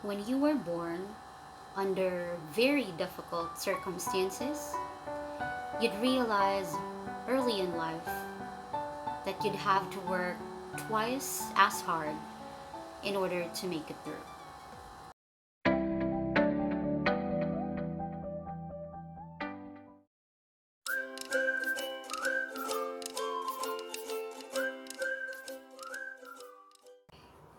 When you were born under very difficult circumstances, you'd realize early in life that you'd have to work twice as hard in order to make it through.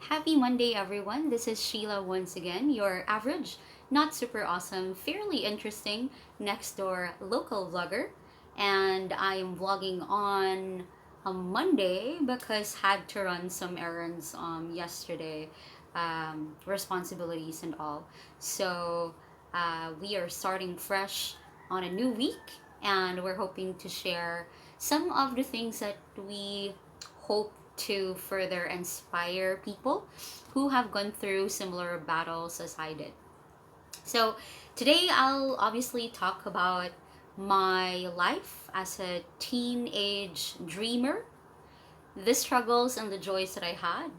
Happy Monday, everyone. This is Sheila once again, your average, not super awesome, fairly interesting next door local vlogger. And I am vlogging on a Monday because had to run some errands yesterday, responsibilities and all. So we are starting fresh on a new week, and we're hoping to share some of the things that we hope to further inspire people who have gone through similar battles as I did. So, today I'll obviously talk about my life as a teenage dreamer, the struggles and the joys that I had,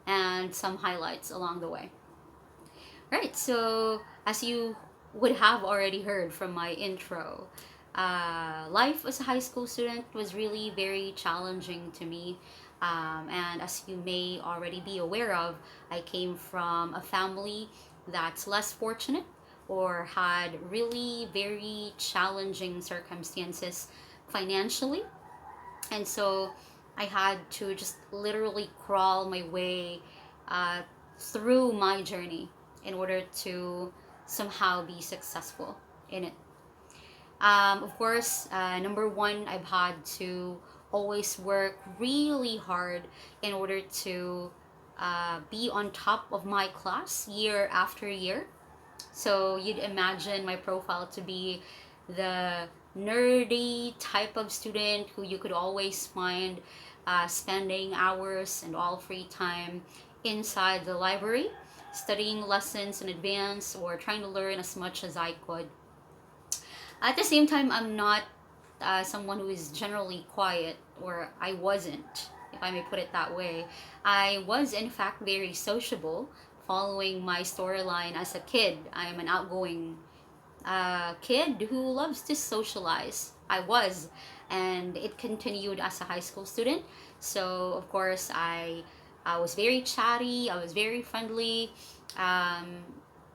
and some highlights along the way. Right, so as you would have already heard from my intro, life as a high school student was really very challenging to me. And as you may already be aware of, I came from a family that's less fortunate or had really very challenging circumstances financially. And so I had to just literally crawl my way uh, through my journey in order to somehow be successful in it. Of course, number one, I've had to always work really hard in order to be on top of my class year after year. So you'd imagine my profile to be the nerdy type of student who you could always find spending hours and all free time inside the library, studying lessons in advance or trying to learn as much as I could. At the same time, I'm not someone who is generally quiet, or I wasn't, if I may put it that way. I was, in fact, very sociable, following my storyline as a kid. I am an outgoing kid who loves to socialize. I was, and it continued as a high school student. So, of course, I was very chatty, I was very friendly. Um,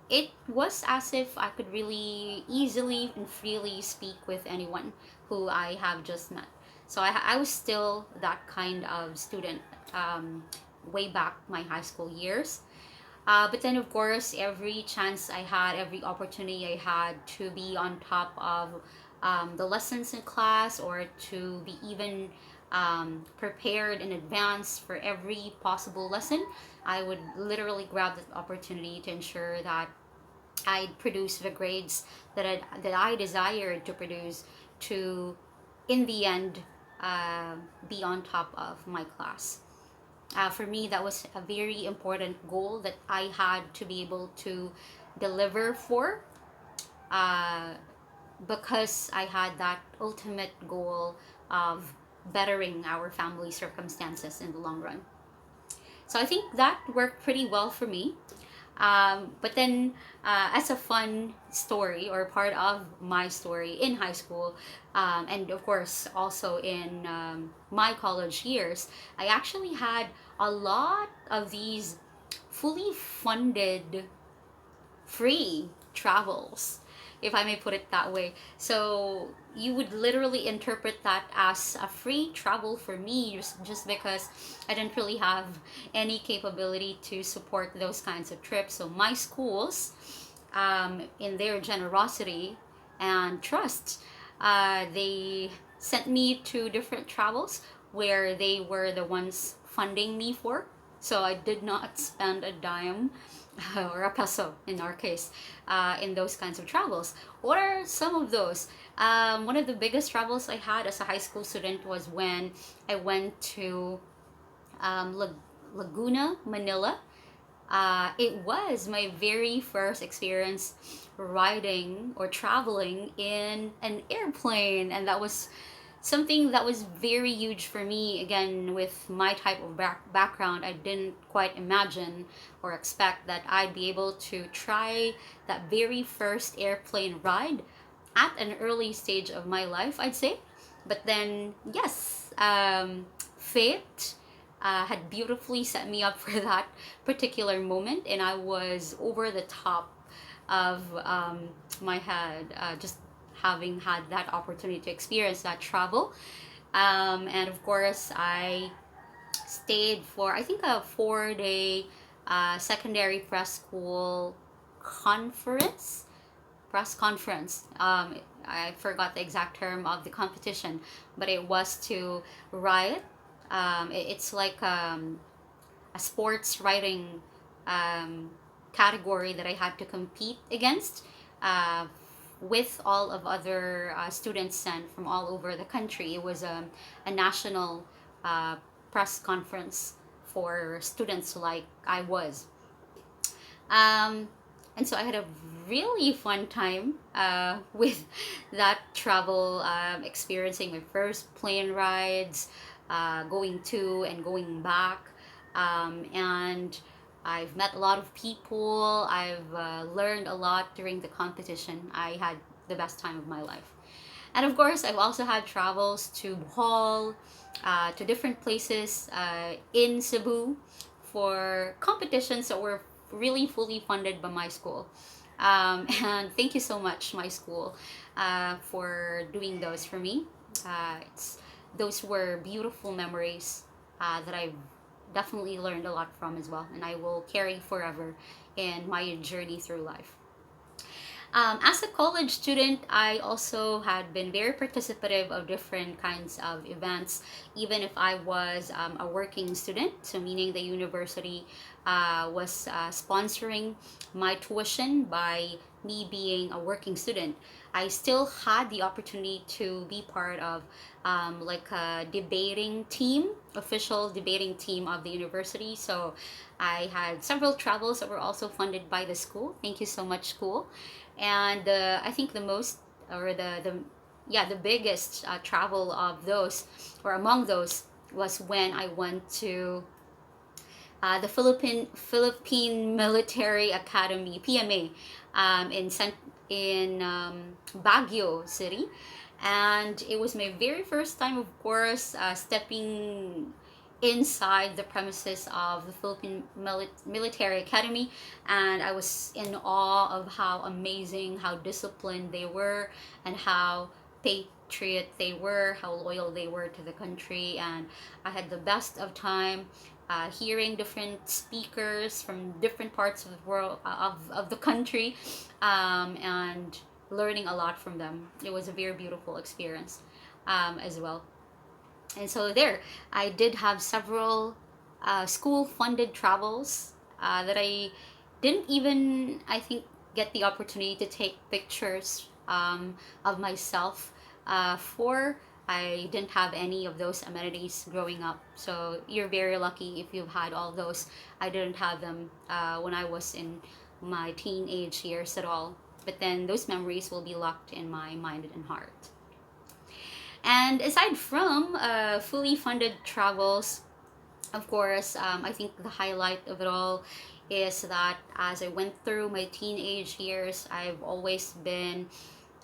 it was as if I could really easily and freely speak with anyone who I have just met. So I was still that kind of student way back my high school years. But then, of course, every chance I had, every opportunity I had to be on top of the lessons in class or to be even prepared in advance for every possible lesson, I would literally grab the opportunity to ensure that I'd produce the grades that I desired to produce to, in the end, uh, be on top of my class. For me, that was a very important goal that I had to be able to deliver for, uh, because I had that ultimate goal of bettering our family circumstances in the long run. So I think that worked pretty well for me. But then, as a fun story or part of my story in high school, and of course also in my college years, I actually had a lot of these fully funded free travels, if I may put it that way. So you would literally interpret that as a free travel for me, just because I didn't really have any capability to support those kinds of trips. So my schools, in their generosity and trust, they sent me to different travels where they were the ones funding me for. So I did not spend a dime or a peso in our case in those kinds of travels. What are some of those? One of the biggest travels I had as a high school student was when I went to Laguna, Manila. It was my very first experience riding or traveling in an airplane, and that was something that was very huge for me. Again, with my type of background, I didn't quite imagine or expect that I'd be able to try that very first airplane ride at an early stage of my life, I'd say. But then, yes, fate had beautifully set me up for that particular moment, and I was over the top of my head, just having had that opportunity to experience that travel. And of course, I stayed for, I think, a 4 day secondary press school conference press conference. I forgot the exact term of the competition, but it was to write. It's like a sports writing um, category that I had to compete against with all of other students sent from all over the country. It was a national uh, press conference for students like I was. Um, and so I had a really fun time with that travel, experiencing my first plane rides, going to and going back. And I've met a lot of people. I've learned a lot during the competition. I had the best time of my life. And of course, I've also had travels to Bohol, to different places in Cebu for competitions that were really fully funded by my school. And thank you so much, my school, for doing those for me. Those were beautiful memories that I've definitely learned a lot from as well, and I will carry forever in my journey through life. As a college student, I also had been very participative of different kinds of events, even if I was a working student. So, meaning the university was sponsoring my tuition by me being a working student. I still had the opportunity to be part of like a debating team, official debating team of the university. So I had several travels that were also funded by the school. Thank you so much, school. And I think the most, or the yeah, the biggest travel of those, or among those, was when I went to the Philippine Military Academy (PMA) in Baguio City, and it was my very first time, of course, stepping inside the premises of the Philippine Military Academy, and I was in awe of how amazing, how disciplined they were, and how patriot they were, how loyal they were to the country. And I had the best of time hearing different speakers from different parts of the world, of the country, and learning a lot from them. It was a very beautiful experience as well. And so there, I did have several school funded travels that I didn't even, I think, get the opportunity to take pictures of myself for. I didn't have any of those amenities growing up. So you're very lucky if you've had all those. I didn't have them when I was in my teenage years at all. But then those memories will be locked in my mind and heart. And aside from fully funded travels, of course, I think the highlight of it all is that as I went through my teenage years, I've always been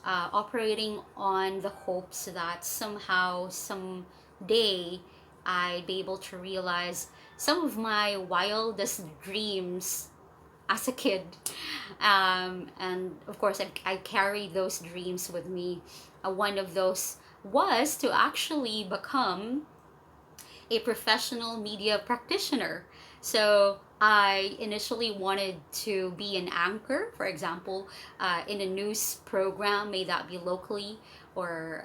operating on the hopes that somehow, someday, I'd be able to realize some of my wildest dreams as a kid. And of course, I carry those dreams with me. One of those was to actually become a professional media practitioner. So I initially wanted to be an anchor, for example, in a news program, may that be locally or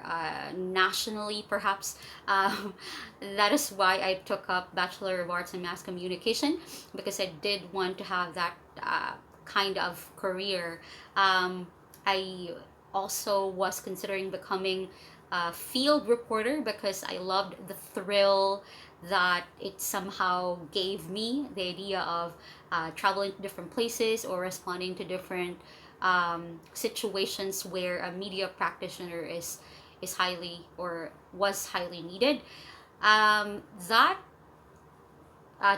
nationally, perhaps. That is why I took up Bachelor of Arts in Mass Communication, because I did want to have that kind of career. I also was considering becoming a field reporter because I loved the thrill that it somehow gave me, the idea of traveling to different places or responding to different situations where a media practitioner is highly or was highly needed. That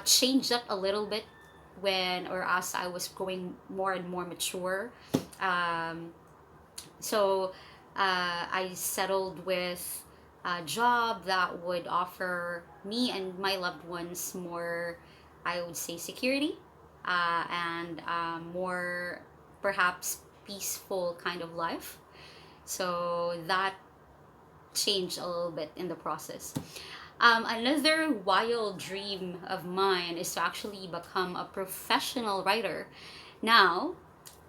changed up a little bit when or as I was growing more and more mature. Um, so I settled with a job that would offer me and my loved ones more, I would say, security, and more perhaps peaceful kind of life. So that changed a little bit in the process. Another wild dream of mine is to actually become a professional writer. Now,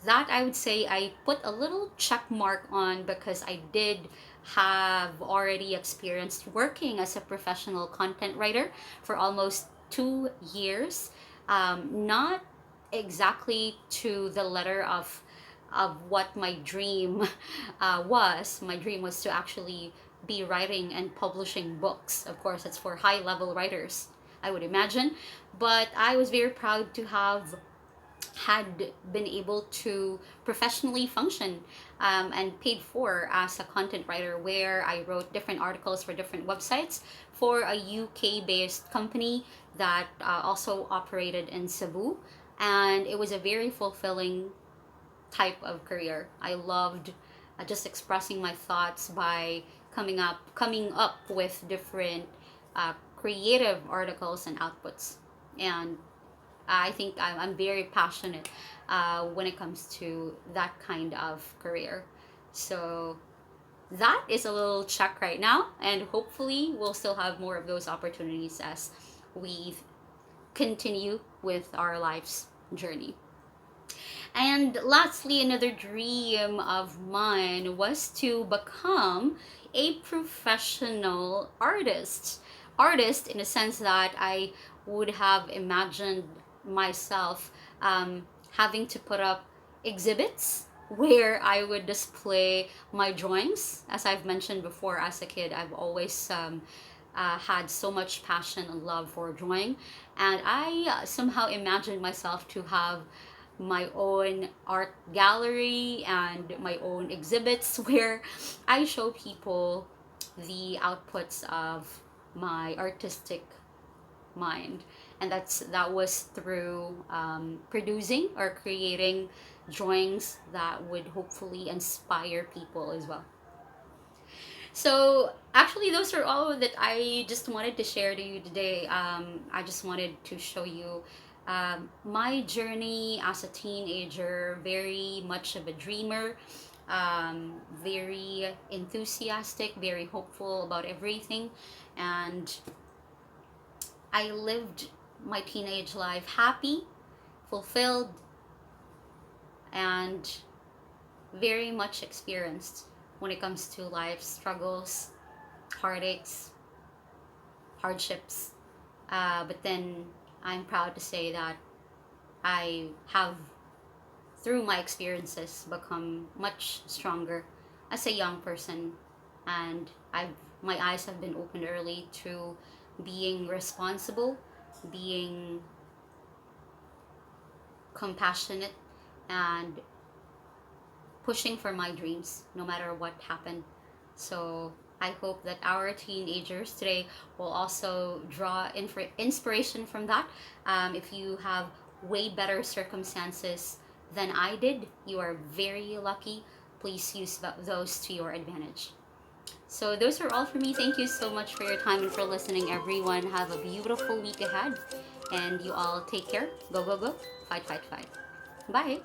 that I would say I put a little check mark on because I did have already experienced working as a professional content writer for almost 2 years. Not exactly to the letter of what my dream was. My dream was to actually be writing and publishing books. Of course, it's for high level writers, I would imagine. But I was very proud to have had been able to professionally function and paid for as a content writer, where I wrote different articles for different websites for a UK based company that also operated in Cebu. And it was a very fulfilling type of career. I loved just expressing my thoughts by coming up with different creative articles and outputs. And I think I'm very passionate when it comes to that kind of career. So that is a little check right now, and hopefully we'll still have more of those opportunities as we continue with our life's journey. And lastly, another dream of mine was to become a professional artist. Artist in the sense that I would have imagined myself having to put up exhibits where I would display my drawings. As I've mentioned before, as a kid, I've always had so much passion and love for drawing. And I somehow imagined myself to have my own art gallery and my own exhibits where I show people the outputs of my artistic mind. And that was through producing or creating drawings that would hopefully inspire people as well. So actually, those are all that I just wanted to share to you today. I just wanted to show you my journey as a teenager, very much of a dreamer, very enthusiastic, very hopeful about everything. And I lived my teenage life happy, fulfilled, and very much experienced when it comes to life struggles, heartaches, hardships. But then I'm proud to say that I have, through my experiences, become much stronger as a young person, and my eyes have been opened early to being responsible, being compassionate, and pushing for my dreams no matter what happened. So I hope that our teenagers today will also draw inspiration from that. If you have way better circumstances than I did, you are very lucky. Please use those to your advantage. So those are all for me. Thank you so much for your time and for listening, everyone. Have a beautiful week ahead. And you all take care. Go, go, go. Fight, fight, fight. Bye.